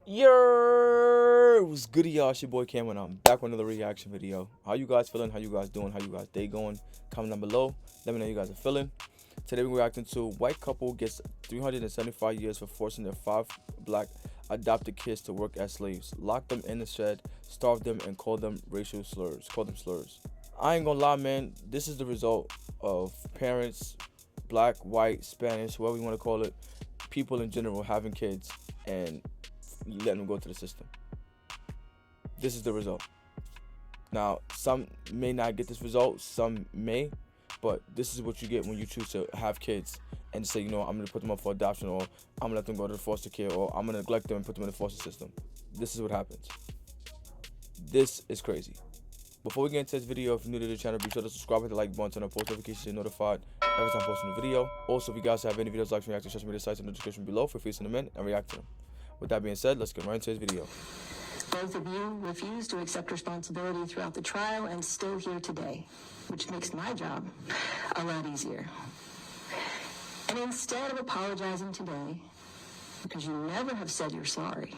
Yo, what's good, y'all? It's your boy Cameron. I'm back with another reaction video. How you guys feeling? How you guys doing? How you guys day going? Comment down below. Let me know how you guys are feeling. Today we're reacting to white couple gets 375 years for forcing their 5 black adopted kids to work as slaves. Lock them in the shed, starve them, and call them racial slurs. Call them slurs. I ain't gonna lie, man. This is the result of parents, black, white, Spanish, whoever you want to call it, people in general having kids and letting them go to the system. This is the result. Now, some may not get this result, some may, but this is what you get when you choose to have kids and say, you know, I'm going to put them up for adoption, or I'm going to let them go to the foster care, or I'm going to neglect them and put them in the foster system. This is what happens. This is crazy. Before we get into this video, if you're new to the channel, be sure to subscribe, hit the like button, turn on post notifications so you're notified every time I post a new video. Also, if you guys have any videos like react to social media sites in the description below, feel free to send them in and react to them. With that being said, let's get right into this video. Both of you refused to accept responsibility throughout the trial and still here today, which makes my job a lot easier. And instead of apologizing today, because you never have said you're sorry,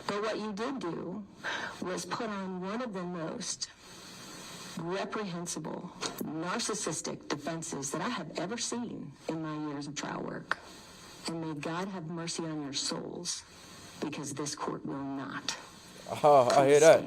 but what you did do was put on one of the most reprehensible, narcissistic defenses that I have ever seen in my years of trial work. And may God have mercy on your souls, because this court will not. I hear that.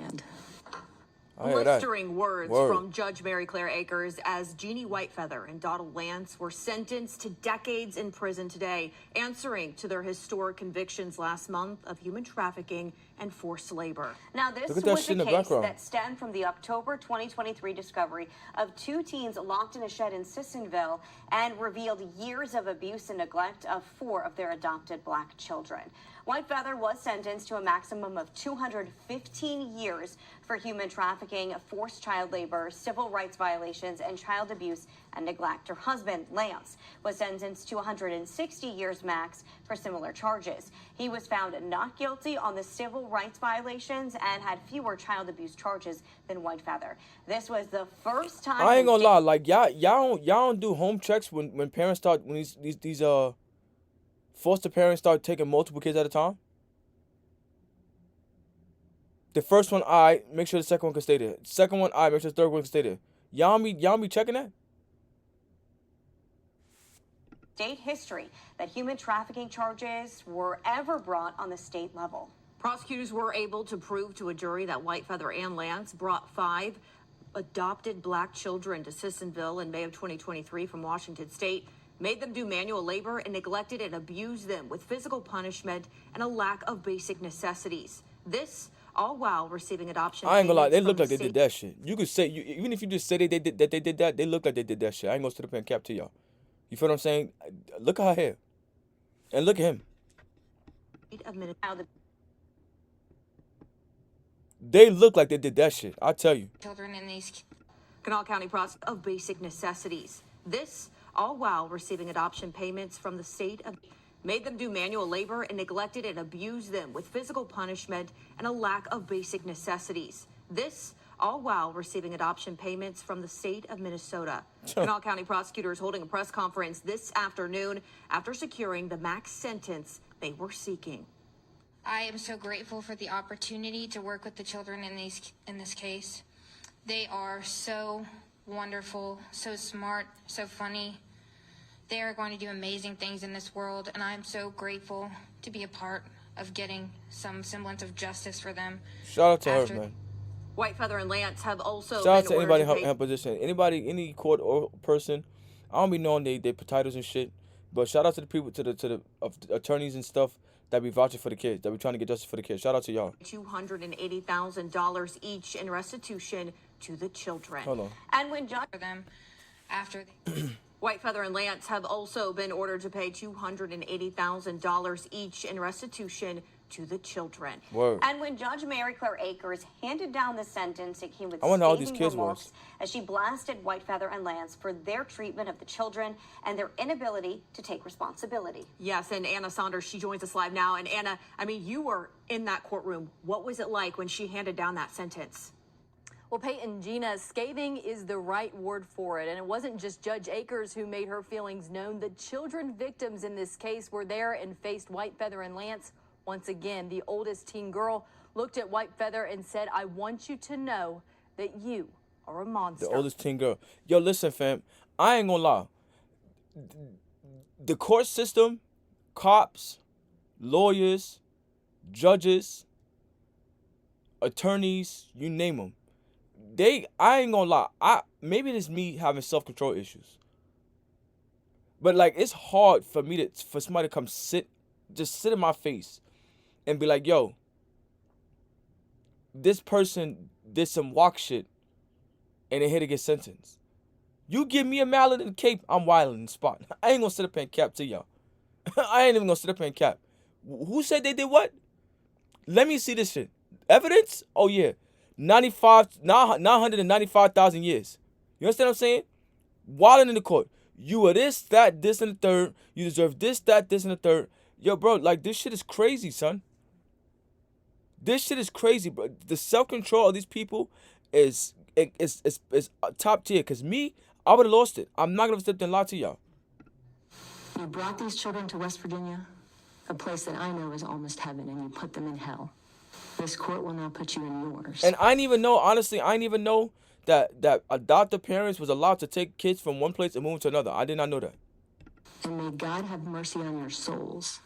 Blistering words from Judge Mary Claire Akers as Jeannie Whitefeather and Donald Lance were sentenced to decades in prison today, answering to their historic convictions last month of human trafficking and forced labor. Now, this was a case that stemmed from the October 2023 discovery of 2 teens locked in a shed in Sissonville and revealed years of abuse and neglect of 4 of their adopted black children. Whitefeather was sentenced to a maximum of 215 years for human trafficking, forced child labor, civil rights violations, and child abuse and neglect. Her husband, Lance, was sentenced to 160 years max for similar charges. He was found not guilty on the civil rights violations and had fewer child abuse charges than Whitefeather. This was the first time. I ain't gonna lie, like y'all don't do home checks when parents start, when these foster parents start taking multiple kids at a time. The first one, make sure the second one can stay there. Second one, make sure the third one can stay there. Y'all be checking that? State history that human trafficking charges were ever brought on the state level. Prosecutors were able to prove to a jury that Whitefeather and Lance brought 5 adopted black children to Sissonville in May of 2023 from Washington State, made them do manual labor, and neglected and abused them with physical punishment and a lack of basic necessities. This all while receiving adoption. I ain't gonna lie, they look like they did that shit. You could say, even if you just say they did that, they look like they did that shit. I ain't gonna sit up and cap to y'all. You feel what I'm saying? Look at her hair, and look at him. They look like they did that shit. I tell you. Children in these Kanawha County prosecutor of basic necessities. This all while receiving adoption payments from the state of, made them do manual labor and neglected and abused them with physical punishment and a lack of basic necessities. This all while receiving adoption payments from the state of Minnesota. Kanawha County prosecutors holding a press conference this afternoon after securing the max sentence they were seeking. I am so grateful for the opportunity to work with the children in this case. They are so wonderful, so smart, so funny. They are going to do amazing things in this world, and I'm so grateful to be a part of getting some semblance of justice for them. Shout out to her, man. Whitefeather and Lance have also shout out to anybody in her position, any court or person. I don't be knowing they titles and shit, but shout out to the people, to the attorneys and stuff that be vouching for the kids, that be trying to get justice for the kids. Shout out to y'all. $280,000 each in restitution to the children. Hold on. And when judge for them after Whitefeather and Lance have also been ordered to pay $280,000 each in restitution to the children. Word. And when Judge Mary Claire Akers handed down the sentence, it came with scathing remarks as she blasted Whitefeather and Lance for their treatment of the children and their inability to take responsibility. Yes, and Anna Saunders, she joins us live now. And Anna, I mean, you were in that courtroom. What was it like when she handed down that sentence? Well, Peyton, Gina, scathing is the right word for it. And it wasn't just Judge Akers who made her feelings known. The children victims in this case were there and faced Whitefeather and Lance Once again, the oldest teen girl looked at White Feather and said, "I want you to know that you are a monster." The oldest teen girl. Yo, listen, fam. I ain't gonna lie. The court system, cops, lawyers, judges, attorneys, you name them. I ain't gonna lie. Maybe it's me having self-control issues. But like, it's hard for somebody to come sit in my face and be like, yo, this person did some walk shit and they here to get sentenced. You give me a mallet and a cape, I'm wilding in the spot. I ain't gonna sit up and cap to y'all. I ain't even gonna sit up and cap. Who said they did what? Let me see this shit. Evidence? Oh yeah. 995,000 years. You understand what I'm saying? Wilding in the court. You are this, that, this, and the third. You deserve this, that, this, and the third. Yo, bro, like, this shit is crazy, son. This shit is crazy, bro. The self-control of these people is top tier. Because me, I would have lost it. I'm not going to step there and lie to y'all. You brought these children to West Virginia, a place that I know is almost heaven, and you put them in hell. This court will now put you in yours. And I didn't even know, honestly, that adoptive parents was allowed to take kids from one place and move to another. I did not know that. And may God have mercy on your souls,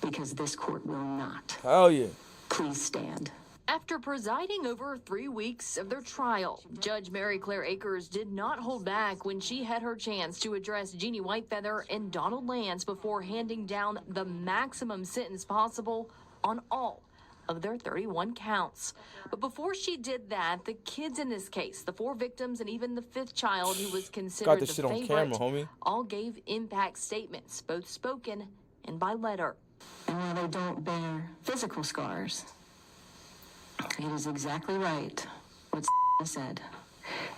because this court will not. Hell yeah. Please stand. After presiding over 3 weeks of their trial, Judge Mary Claire Akers did not hold back when she had her chance to address Jeannie Whitefeather and Donald Lance before handing down the maximum sentence possible on all of their 31 counts. But before she did that, the kids in this case, the 4 victims and even the 5th child who was considered the favorite, on camera, homie, all gave impact statements, both spoken and by letter. And while they don't bear physical scars, it is exactly right what said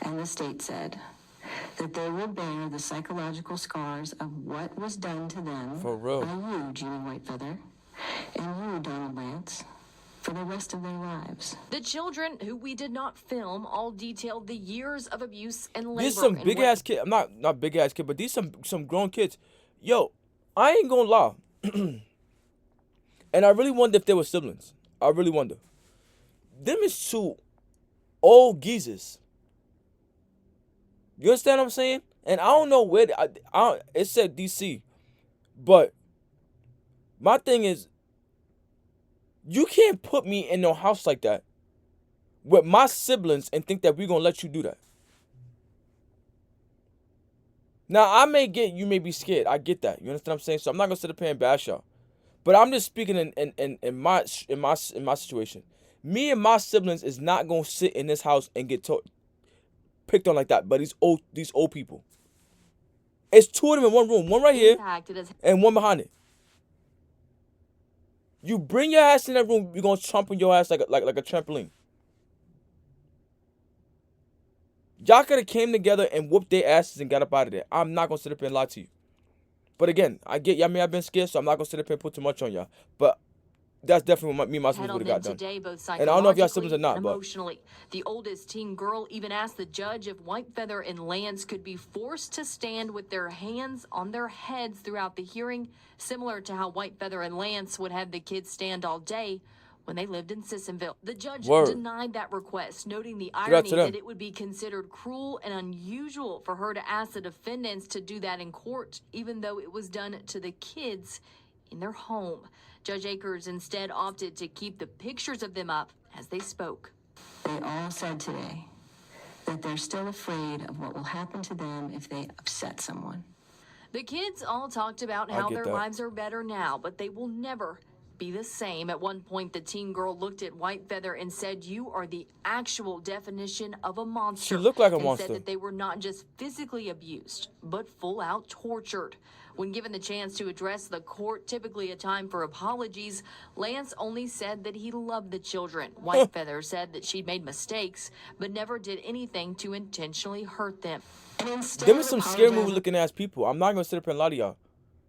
and the state said, that they will bear the psychological scars of what was done to them for real by you, Jeannie Whitefeather, and you, Donald Lance, for the rest of their lives. The children, who we did not film, all detailed the years of abuse and labor. These some big ass kids. I'm not big ass kid, but these some grown kids. Yo, I ain't gonna lie. And I really wonder if they were siblings. I really wonder. Them is 2 old geezers. You understand what I'm saying? And I don't know where it said DC, but my thing is, you can't put me in no house like that with my siblings and think that we're gonna let you do that. Now you may be scared. I get that. You understand what I'm saying? So I'm not gonna sit up here and bash y'all. But I'm just speaking in my situation. Me and my siblings is not gonna sit in this house and get picked on like that. But these old people. It's 2 of them in one room, one right here and one behind it. You bring your ass in that room, you're gonna trump on your ass like a trampoline. Y'all could have came together and whooped their asses and got up out of there. I'm not gonna sit up here and lie to you. But again, I get y'all may have been scared, so I'm not gonna sit up here and put too much on y'all. But that's definitely what me and my siblings would have got done. Today, both and I don't know if y'all siblings or not, but emotionally, the oldest teen girl even asked the judge if Whitefeather and Lance could be forced to stand with their hands on their heads throughout the hearing, similar to how Whitefeather and Lance would have the kids stand all day when they lived in Sissonville. The judge denied that request, noting the irony that it would be considered cruel and unusual for her to ask the defendants to do that in court, even though it was done to the kids in their home. Judge Akers instead opted to keep the pictures of them up as they spoke. They all said today that they're still afraid of what will happen to them if they upset someone. The kids all talked about how their lives are better now, but they will never be the same. At one point, the teen girl looked at Whitefeather and said, "You are the actual definition of a monster." She looked like a monster. And said that they were not just physically abused, but full out tortured. When given the chance to address the court, typically a time for apologies, Lance only said that he loved the children. Whitefeather said that she'd made mistakes, but never did anything to intentionally hurt them. Them is some scary movie looking ass people. I'm not gonna sit up here and lie to y'all.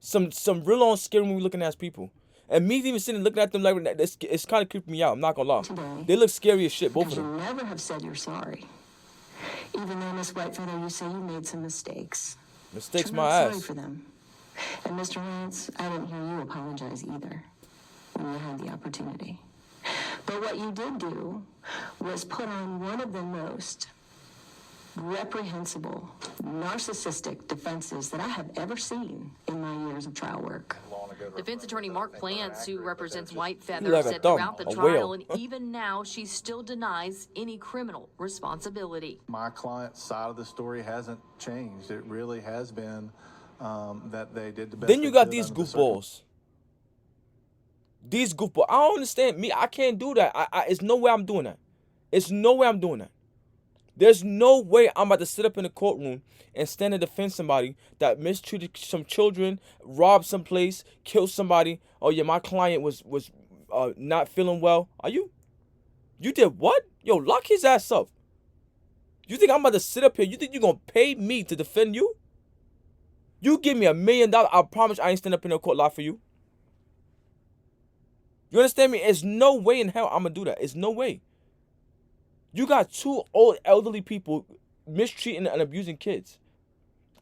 Some real on scary movie looking ass people. And me even sitting looking at them like that, it's kind of creeping me out. I'm not gonna lie. Today, they look scary as shit, both of them. You never have said you're sorry. Even though, Miss Whitefeather, you say you made some mistakes. Mistakes I'm my not ass. sorry for them. And Mr. Lance, I didn't hear you apologize either. when you had the opportunity. But what you did do was put on one of the most reprehensible, narcissistic defenses that I have ever seen in my years of trial work. Defense attorney Mark Plants, who represents White Feather, said throughout the trial and even now she still denies any criminal responsibility. My client's side of the story hasn't changed. It really has been that they did the best. Then you got these goofballs. These goofballs. I don't understand. Me, I can't do that. It's no way I'm doing that. It's no way I'm doing that. There's no way I'm about to sit up in the courtroom and stand and defend somebody that mistreated some children, robbed someplace, killed somebody. Oh yeah, my client was not feeling well. Are you? You did what? Yo, lock his ass up. You think I'm about to sit up here? You think you're gonna pay me to defend you? You give me $1 million, I promise I ain't stand up in the court lot for you. You understand me? There's no way in hell I'm gonna do that. It's no way. You got two old elderly people mistreating and abusing kids.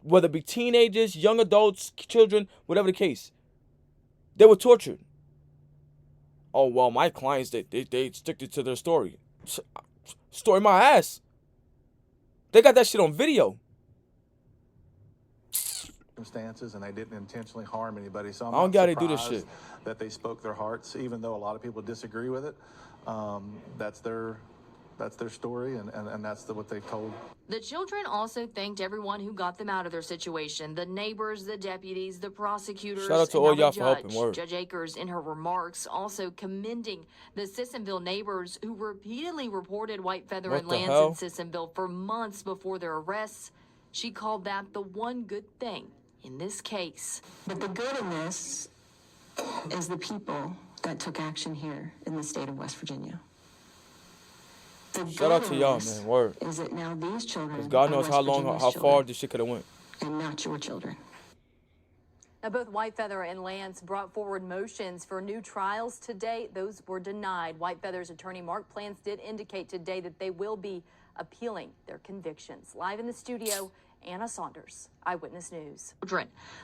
Whether it be teenagers, young adults, children, whatever the case. They were tortured. Oh, well, my clients, they stick to their story. Story my ass. They got that shit on video. Circumstances, and they didn't intentionally harm anybody. So I don't gotta do this surprised shit. that they spoke their hearts, even though a lot of people disagree with it. That's their story, and that's what they told. The children also thanked everyone who got them out of their situation. The neighbors, the deputies, the prosecutors. Shout out to all y'all for helping. Word. Judge Akers, in her remarks, also commending the Sissonville neighbors who repeatedly reported White Feather and Lance in Sissonville for months before their arrests. She called that the one good thing in this case. But the good in this is the people that took action here in the state of West Virginia. Shout out to y'all, man. Word. Is it now these children? Because God knows how far this shit could have went. And not your children. Now, both White Feather and Lance brought forward motions for new trials today. Those were denied. White Feather's attorney Mark Plants did indicate today that they will be appealing their convictions. Live in the studio, Anna Saunders, Eyewitness News.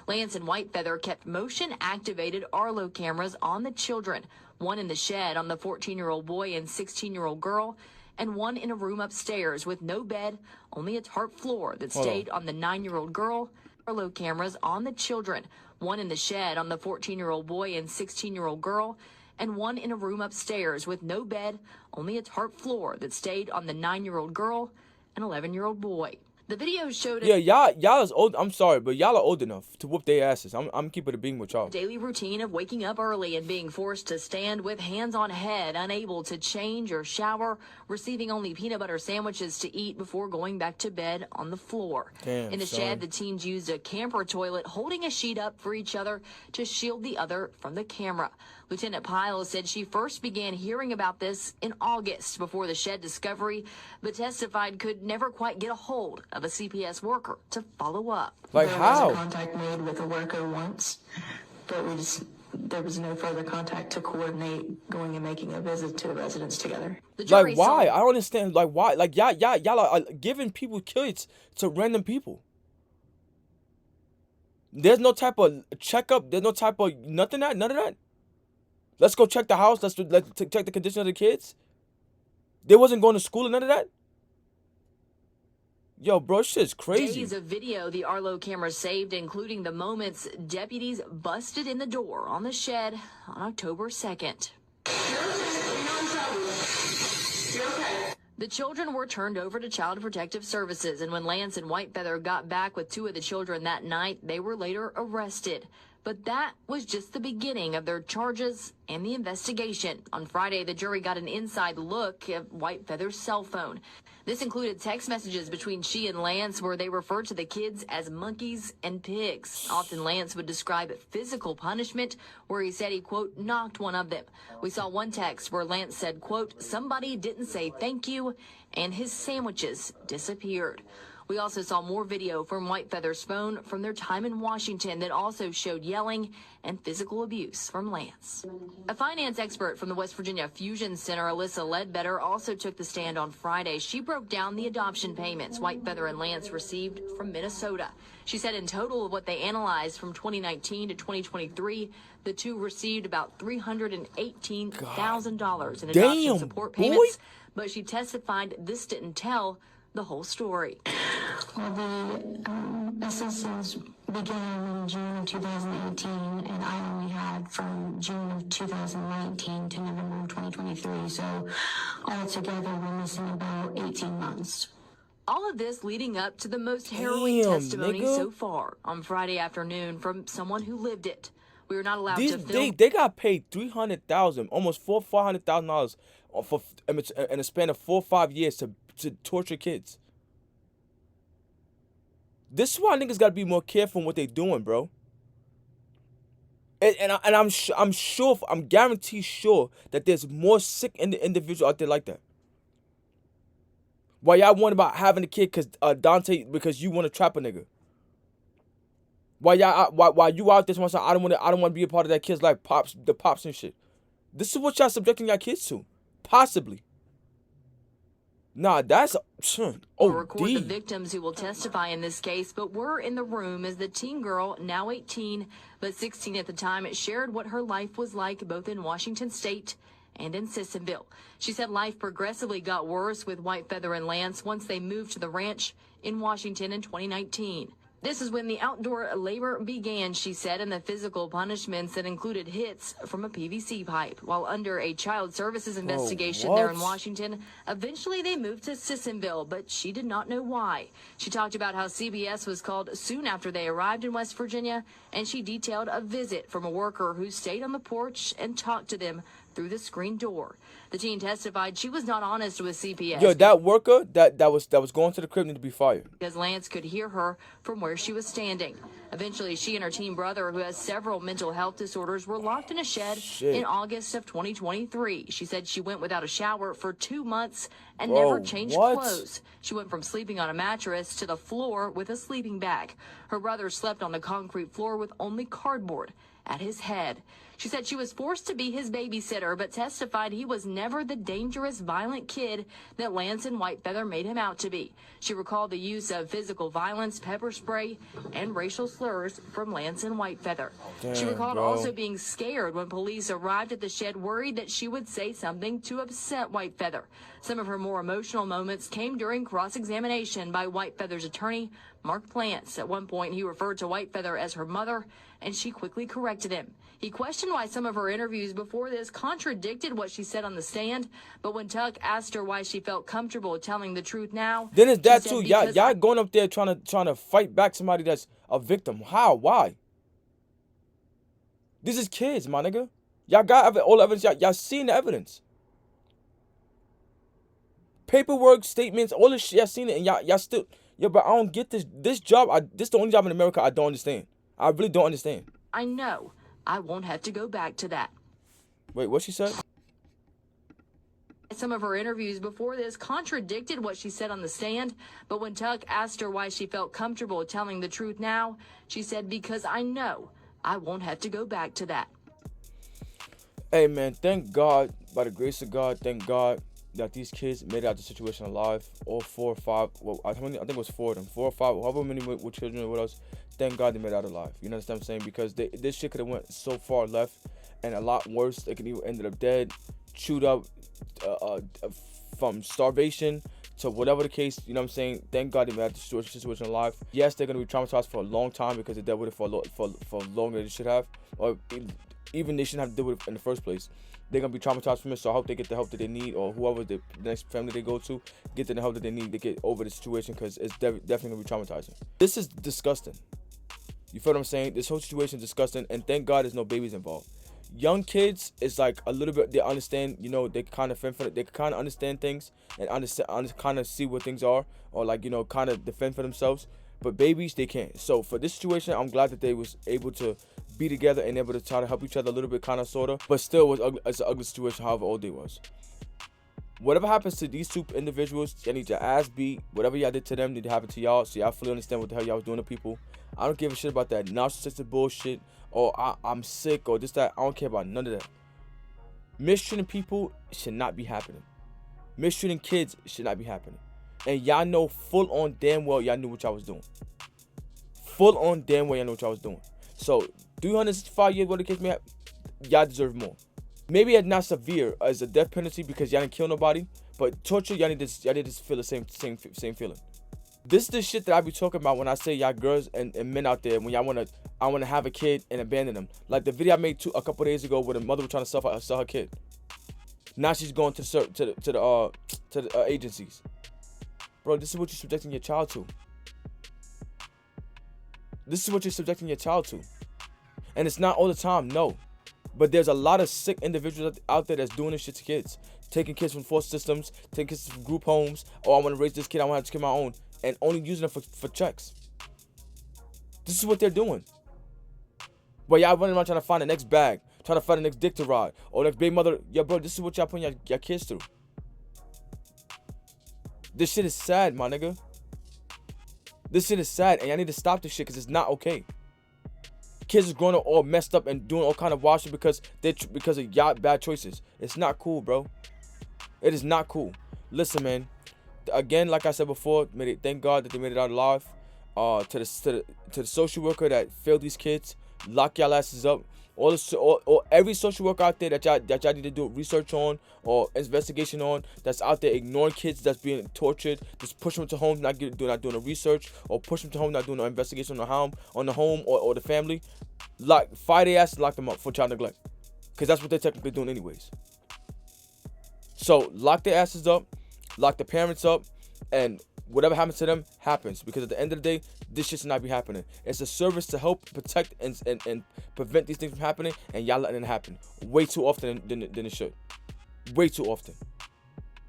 Lance and White Feather kept motion-activated Arlo cameras on the children, one in the shed on the 14-year-old boy and 16-year-old girl, and one in a room upstairs with no bed, only a tarp floor that stayed on the 9-year-old girl. Arlo cameras on the children, one in the shed on the 14-year-old boy and 16-year-old girl, and one in a room upstairs with no bed, only a tarp floor that stayed on the 9-year-old girl and 11-year-old boy. The video showed Yeah, y'all is old. I'm sorry, but y'all are old enough to whoop their asses. I'm keeping it being with y'all. Daily routine of waking up early and being forced to stand with hands on head, unable to change or shower, receiving only peanut butter sandwiches to eat before going back to bed on the floor. Damn, in the shed, the teens used a camper toilet, holding a sheet up for each other to shield the other from the camera. Lieutenant Pyle said she first began hearing about this in August before the shed discovery, but testified could never quite get a hold of a CPS worker to follow up. Like how? There was a contact made with a worker once, but there was no further contact to coordinate going and making a visit to the residence together. Like why? I don't understand. Like why? Like y'all are giving people kids to random people. There's no type of checkup. There's no type of none of that. Let's go check the house. Let's check the condition of the kids. They wasn't going to school and none of that. Yo, bro, shit's crazy. Days of video the Arlo cameras saved, including the moments deputies busted in the door on the shed on October 2nd. The children were turned over to Child Protective Services, and when Lance and White Feather got back with two of the children that night, they were later arrested. But that was just the beginning of their charges and the investigation. On Friday, the jury got an inside look at White Feather's cell phone. This included text messages between she and Lance where they referred to the kids as monkeys and pigs. Often Lance would describe physical punishment where he said he, quote, knocked one of them. We saw one text where Lance said, quote, somebody didn't say thank you, and his sandwiches disappeared. We also saw more video from White Feather's phone from their time in Washington that also showed yelling and physical abuse from Lance. A finance expert from the West Virginia Fusion Center, Alyssa Ledbetter, also took the stand on Friday. She broke down the adoption payments White Feather and Lance received from Minnesota. She said in total of what they analyzed from 2019 to 2023, the two received about $318,000 in adoption support payments. But she testified this didn't tell the whole story. Well, the assistance began in June of 2018, and I only had from June of 2019 to November of 2023. So altogether, we're missing about 18 months. All of this leading up to the most harrowing testimony so far on Friday afternoon from someone who lived it. We were not allowed to film. They got paid $300,000, almost $400,000 for in a span of 4 or 5 years to torture kids. This is why niggas gotta be more careful in what they doing, bro. And I'm guaranteed sure that there's more sick individuals out there like that. Why y'all want about having a kid because because you want to trap a nigga? Why you out there saying I don't want to be a part of that kid's life, the pops and shit. This is what y'all subjecting y'all kids to, possibly. Nah, that's We'll record the victims who will testify in this case, but we're in the room as the teen girl, now 18 but 16 at the time, shared what her life was like both in Washington State and in Sissonville. She said life progressively got worse with White Feather and Lance once they moved to the ranch in Washington in 2019. This is when the outdoor labor began, she said, and the physical punishments that included hits from a PVC pipe. While under a child services investigation there in Washington, eventually they moved to Sissonville, but she did not know why. She talked about how CBS was called soon after they arrived in West Virginia, and she detailed a visit from a worker who stayed on the porch and talked to them through the screen door. The teen testified she was not honest with CPS. Yo, that worker that was going to the crib need to be fired. Because Lance could hear her from where she was standing. Eventually, she and her teen brother, who has several mental health disorders, were locked in a shed in August of 2023. She said she went without a shower for 2 months and never changed clothes. She went from sleeping on a mattress to the floor with a sleeping bag. Her brother slept on the concrete floor with only cardboard at his head. She said she was forced to be his babysitter, but testified he was never the dangerous, violent kid that Lance and White Feather made him out to be. She recalled the use of physical violence, pepper spray, and racial slurs from Lance and White Feather. She recalled also being scared when police arrived at the shed, worried that she would say something to upset White Feather. Some of her more emotional moments came during cross-examination by White Feather's attorney, Mark Plants. At one point, he referred to White Feather as her mother, and she quickly corrected him. He questioned why some of her interviews before this contradicted what she said on the stand, but when Tuck asked her why she felt comfortable telling the truth now, then it's that too. Y'all going up there trying to fight back somebody that's a victim. How? Why? This is kids, my nigga. Y'all got all the evidence. Y'all seen the evidence. Paperwork, statements, all this shit. Y'all seen it, and y'all still. Yo, but I don't get this job. This is the only job in America I don't understand. I really don't understand. I know. I won't have to go back to that. Wait, what she said? Some of her interviews before this contradicted what she said on the stand, but when Tuck asked her why she felt comfortable telling the truth now, she said, because I know I won't have to go back to that. Hey, man, thank God, by the grace of God, thank God that these kids made it out of the situation alive. All 4 or 5, well, I think it was 4 of them, 4 or 5, however many were children with us. Thank God they made it out alive. You understand what I'm saying? Because this shit could have went so far left and a lot worse. They could even ended up dead, chewed up from starvation to whatever the case. You know what I'm saying? Thank God they made it out of the situation alive. Yes, they're gonna be traumatized for a long time because they dealt with it for longer than they should have, or even they shouldn't have to deal with it in the first place. They're gonna be traumatized from it, so I hope they get the help that they need, or whoever the next family they go to get the help that they need to get over the situation, because it's definitely gonna be traumatizing. This is disgusting. You feel what I'm saying? This whole situation is disgusting, and thank God there's no babies involved. Young kids is like a little bit, they understand, you know, they kind of fend for it, they kind of understand things and kind of see what things are, or like, you know, kind of defend for themselves. But babies, they can't. So for this situation, I'm glad that they was able to be together and able to try to help each other a little bit, kind of, sort of. But still, it's an ugly situation, however old they was. Whatever happens to these two individuals, y'all need your ass beat. Whatever y'all did to them need to happen to y'all, so y'all fully understand what the hell y'all was doing to people. I don't give a shit about that narcissistic bullshit, or I'm sick, or this, that. I don't care about none of that. Mistreating people should not be happening. Mistreating kids should not be happening. And y'all know full on damn well y'all knew what y'all was doing. Full on damn well y'all know what y'all was doing. So 365 years, what the case may have, y'all deserve more. Maybe it's not severe as a death penalty because y'all didn't kill nobody, but torture, y'all need to feel the same feeling. This is the shit that I be talking about when I say y'all girls and men out there, when y'all wanna have a kid and abandon them. Like the video I made a couple days ago where the mother was trying to sell her kid. Now she's going to the agencies. Bro, this is what you're subjecting your child to. This is what you're subjecting your child to. And it's not all the time, no. But there's a lot of sick individuals out there that's doing this shit to kids. Taking kids from foster systems, taking kids from group homes. Oh, I want to raise this kid, I want to have this kid my own. And only using them for checks. This is what they're doing. While y'all running around trying to find the next bag, trying to find the next dick to ride, or next baby mother. Yeah, bro, this is what y'all putting your kids through. This shit is sad, my nigga. This shit is sad, and y'all need to stop this shit because it's not okay. Kids is growing up all messed up and doing all kind of wild shit because of y'all bad choices. It's not cool, bro. It is not cool. Listen, man. Again, like I said before, thank God that they made it out alive. To the social worker that failed these kids, lock y'all asses up. Every social worker out there that y'all need to do research on or investigation on, that's out there ignoring kids that's being tortured, just push them to homes, not doing a research, or push them to home, not doing an investigation on the home or the family. Fire their ass and lock them up for child neglect, because that's what they're technically doing anyways. So lock their asses up, lock the parents up, and whatever happens to them happens, because at the end of the day, this shit should not be happening. It's a service to help protect and prevent these things from happening, and y'all letting it happen way too often than it should. Way too often.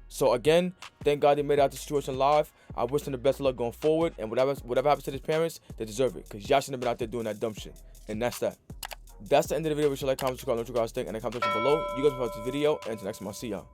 So again, thank God they made it out the situation alive. I wish them the best of luck going forward, and whatever happens to these parents, they deserve it, because y'all shouldn't have been out there doing that dumb shit. And that's that. That's the end of the video. Be sure to like, comment, subscribe, know what you guys think, and the comment section below. You guys watch this video, and until next time, I'll see y'all.